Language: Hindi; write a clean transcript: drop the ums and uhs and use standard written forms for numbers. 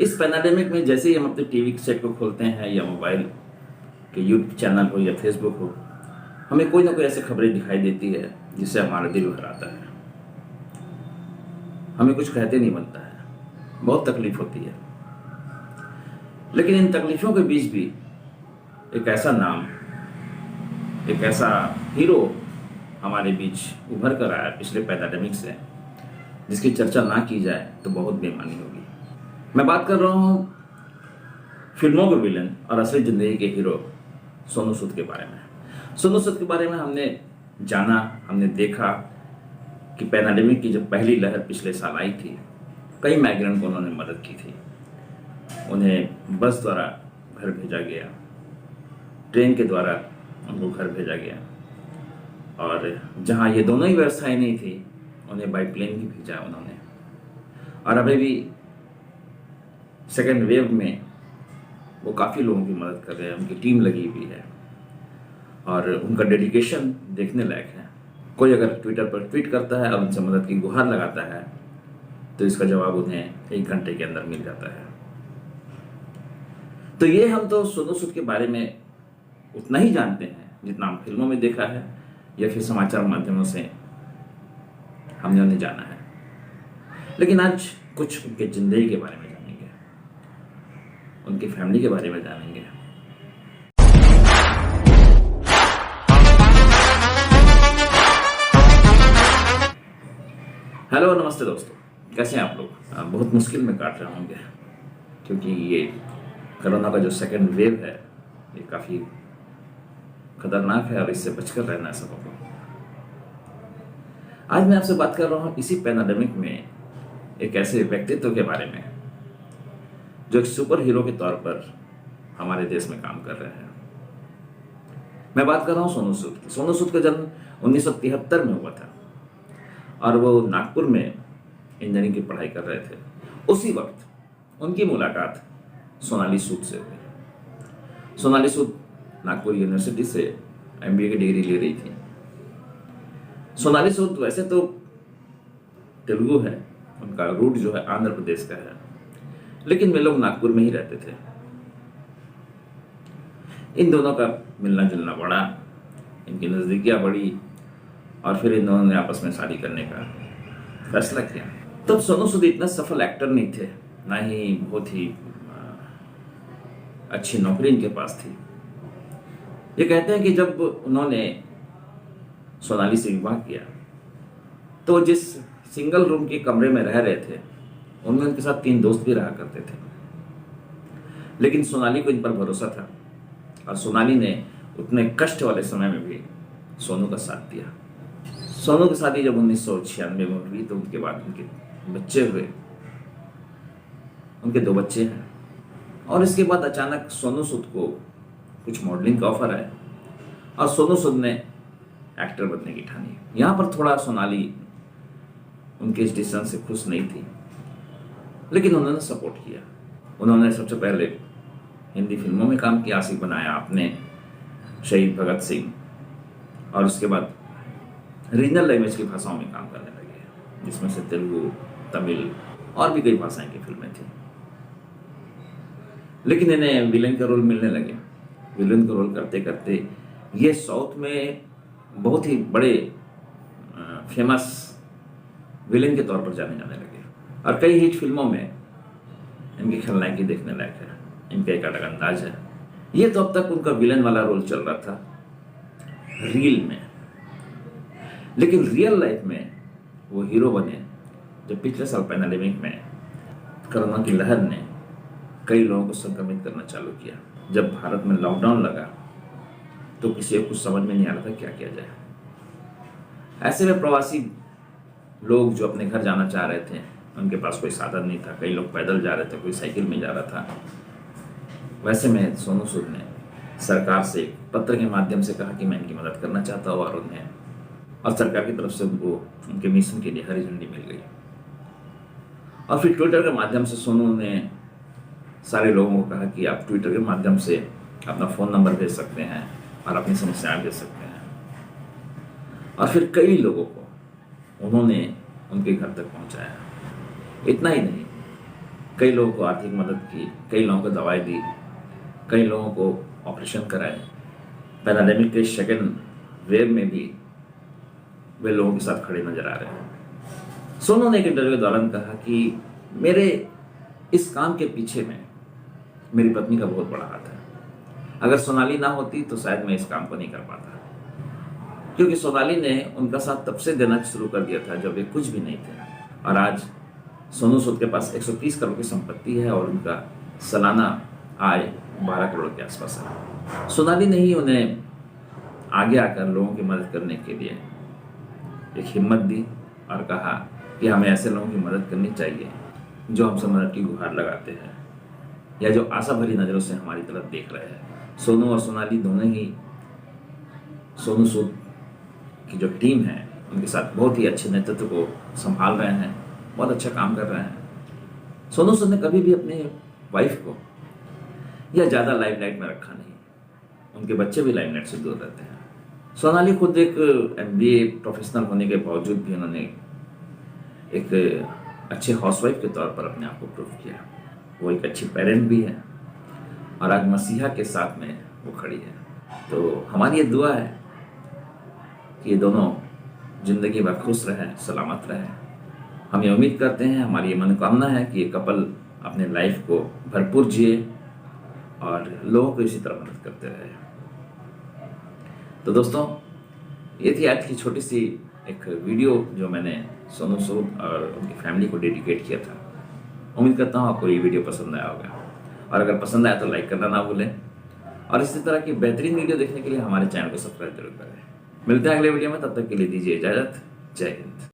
इस पैंडेमिक में जैसे ही हम अपने टीवी के सेट को खोलते हैं या मोबाइल के यूट्यूब चैनल हो या फेसबुक हो, हमें कोई ना कोई ऐसी खबरें दिखाई देती है जिससे हमारा दिल भर आता है। हमें कुछ कहते नहीं बनता है, बहुत तकलीफ होती है। लेकिन इन तकलीफों के बीच भी एक ऐसा नाम, एक ऐसा हीरो हमारे बीच उभर कर आया पिछले पैंडेमिक से, जिसकी चर्चा ना की जाए तो बहुत बेईमानी होगी। मैं बात कर रहा हूँ फिल्मों के विलन और असली जिंदगी के हीरो सोनू सूद के बारे में। सोनू सूद के बारे में हमने जाना, हमने देखा कि पैंडेमिक की जब पहली लहर पिछले साल आई थी, कई माइग्रेंट को उन्होंने मदद की थी। उन्हें बस द्वारा घर भेजा गया, ट्रेन के द्वारा उनको घर भेजा गया, और जहाँ ये दोनों ही व्यवस्थाएं नहीं थी उन्हें बाई प्लेन भी भेजा उन्होंने। और अभी भी सेकेंड वेव में वो काफ़ी लोगों की मदद कर रहे हैं, उनकी टीम लगी हुई है और उनका डेडिकेशन देखने लायक है। कोई अगर ट्विटर पर ट्वीट करता है और उनसे मदद की गुहार लगाता है तो इसका जवाब उन्हें 1 घंटे के अंदर मिल जाता है। तो ये हम तो सोनू सूद के बारे में उतना ही जानते हैं जितना हम फिल्मों में देखा है या फिर समाचार माध्यमों से हमने उन्हें जाना है। लेकिन आज कुछ उनके जिंदगी के बारे में जानेंगे, उनकी फैमिली के बारे में जानेंगे। हेलो, नमस्ते दोस्तों, कैसे हैं आप लोग? बहुत मुश्किल में काट रहे होंगे क्योंकि ये कोरोना का जो सेकेंड वेव है ये काफ़ी खतरनाक है और इससे बचकर रहना है सबको। आज मैं आपसे बात कर रहा हूँ इसी पैंडेमिक में एक ऐसे व्यक्तित्व के बारे में जो एक सुपर हीरो के तौर पर हमारे देश में काम कर रहे हैं। मैं बात कर रहा हूँ सोनू सूद की। सोनू सूद का जन्म 1973 में हुआ था और वो नागपुर में इंजीनियरिंग की पढ़ाई कर रहे थे। उसी वक्त उनकी मुलाकात सोनाली सूद से हुई। सोनाली सूद नागपुर यूनिवर्सिटी से MBA की डिग्री ले रही थी। सोनाली सूद वैसे तो तेलुगु है, उनका रूट जो है आंध्र प्रदेश का है, लेकिन वे लोग नागपुर में ही रहते थे। इन दोनों का मिलना जुलना बढ़ा, इनकी नज़दीकियाँ बढ़ी और फिर इन दोनों ने आपस में शादी करने का फैसला किया। तब सोनू सूद इतना सफल एक्टर नहीं थे, ना ही बहुत ही अच्छी नौकरी इनके पास थी। ये कहते हैं कि जब उन्होंने सोनाली से विवाह किया तो जिस सिंगल रूम के कमरे में रह रहे थे उनमें उनके साथ 3 दोस्त भी रहा करते थे। लेकिन सोनाली को इन पर भरोसा था और सोनाली ने उतने कष्ट वाले समय में भी सोनू का साथ दिया। सोनू की शादी जब 1996 में हुई तो उनके बाद उनके बच्चे हुए, उनके 2 बच्चे हैं। और इसके बाद अचानक सोनू सूद को कुछ मॉडलिंग का ऑफर आया और सोनू सूद ने एक्टर बनने की ठानी। यहाँ पर थोड़ा सोनाली उनके इस डिसीजन से खुश नहीं थी, लेकिन उन्होंने सपोर्ट किया। उन्होंने सबसे पहले हिंदी फिल्मों में काम किया, आशिक बनाया आपने, शहीद भगत सिंह, और उसके बाद रीजनल लैंग्वेज की भाषाओं में काम करने लगे, जिसमें से तेलुगु, तमिल और भी कई भाषाएं की फिल्में थी। लेकिन इन्हें विलेन का रोल मिलने लगे। विलेन का रोल करते करते ये साउथ में बहुत ही बड़े फेमस विलेन के तौर पर जाने लगे और कई हिट फिल्मों में इनकी खलनायकी देखने लायक है। इनका एक अलग अंदाज है। ये तो अब तक उनका विलेन वाला रोल चल रहा था रील में, लेकिन रियल लाइफ में वो हीरो बने जब पिछले साल पैंडेमिक में कोरोना की लहर ने कई लोगों को संक्रमित करना चालू किया। जब भारत में लॉकडाउन लगा तो किसी को कुछ समझ में नहीं आ रहा था क्या किया जाए। ऐसे में प्रवासी लोग जो अपने घर जाना चाह रहे थे, उनके पास कोई साधन नहीं था। कई लोग पैदल जा रहे थे, कोई साइकिल में जा रहा था। वैसे में सोनू सूद ने सरकार से पत्र के माध्यम से कहा कि मैं इनकी मदद करना चाहता हूँ और सरकार की तरफ से उनको उनके मिशन के लिए हरी झंडी मिल गई। और फिर ट्विटर के माध्यम से सोनू ने सारे लोगों को कहा कि आप ट्विटर के माध्यम से अपना फ़ोन नंबर भेज सकते हैं और अपनी समस्याएं भेज सकते हैं। और फिर कई लोगों को उन्होंने उनके घर तक पहुंचाया। इतना ही नहीं, कई लोगों को आर्थिक मदद की, कई लोगों को दवाई दी, कई लोगों को ऑपरेशन कराए। पैंडेमिक के सेकेंड वेव में भी वे लोगों के साथ खड़े नजर आ रहे हैं। सोनू ने एक इंटरव्यू के दौरान कहा कि मेरे इस काम के पीछे में मेरी पत्नी का बहुत बड़ा हाथ है। अगर सोनाली ना होती तो शायद मैं इस काम को नहीं कर पाता, क्योंकि सोनाली ने उनका साथ तब से देना शुरू कर दिया था जब वे कुछ भी नहीं थे। और आज सोनू सूद के पास 130 करोड़ की संपत्ति है और उनका सालाना आय 12 करोड़ के आसपास है। सोनाली ने ही उन्हें आगे आकर लोगों की मदद करने के लिए एक हिम्मत दी और कहा कि हमें ऐसे लोगों की मदद करनी चाहिए जो हमसे मदद की गुहार लगाते हैं या जो आशा भरी नज़रों से हमारी तरफ देख रहे हैं। सोनू और सोनाली दोनों ही सोनू सूद की जो टीम है उनके साथ बहुत ही अच्छे नेतृत्व को संभाल रहे हैं, बहुत अच्छा काम कर रहे हैं। सोनू सूद ने कभी भी अपने वाइफ को या ज़्यादा लाइमलाइट में रखा नहीं, उनके बच्चे भी लाइमलाइट से दूर रहते हैं। सोनाली खुद एक MBA प्रोफेशनल होने के बावजूद भी उन्होंने एक अच्छे हाउसवाइफ के तौर पर अपने आप को प्रूव किया। वो एक अच्छी पेरेंट भी है और आज मसीहा के साथ में वो खड़ी है। तो हमारी ये दुआ है कि ये दोनों जिंदगी भर खुश रहें, सलामत रहें। हम ये उम्मीद करते हैं, हमारी ये मनोकामना है कि ये कपल अपने लाइफ को भरपूर जिए और लोगों को इसी तरह मदद करते रहे। तो दोस्तों, ये थी आज की छोटी सी एक वीडियो जो मैंने सोनू सूद और उनकी फैमिली को डेडिकेट किया था। उम्मीद करता हूँ आपको ये वीडियो पसंद आया होगा, और अगर पसंद आया तो लाइक करना ना भूलें, और इसी तरह की बेहतरीन वीडियो देखने के लिए हमारे चैनल को सब्सक्राइब जरूर करें। मिलते हैं अगले वीडियो में, तब तक के लिए दीजिए इजाज़त। जय हिंद।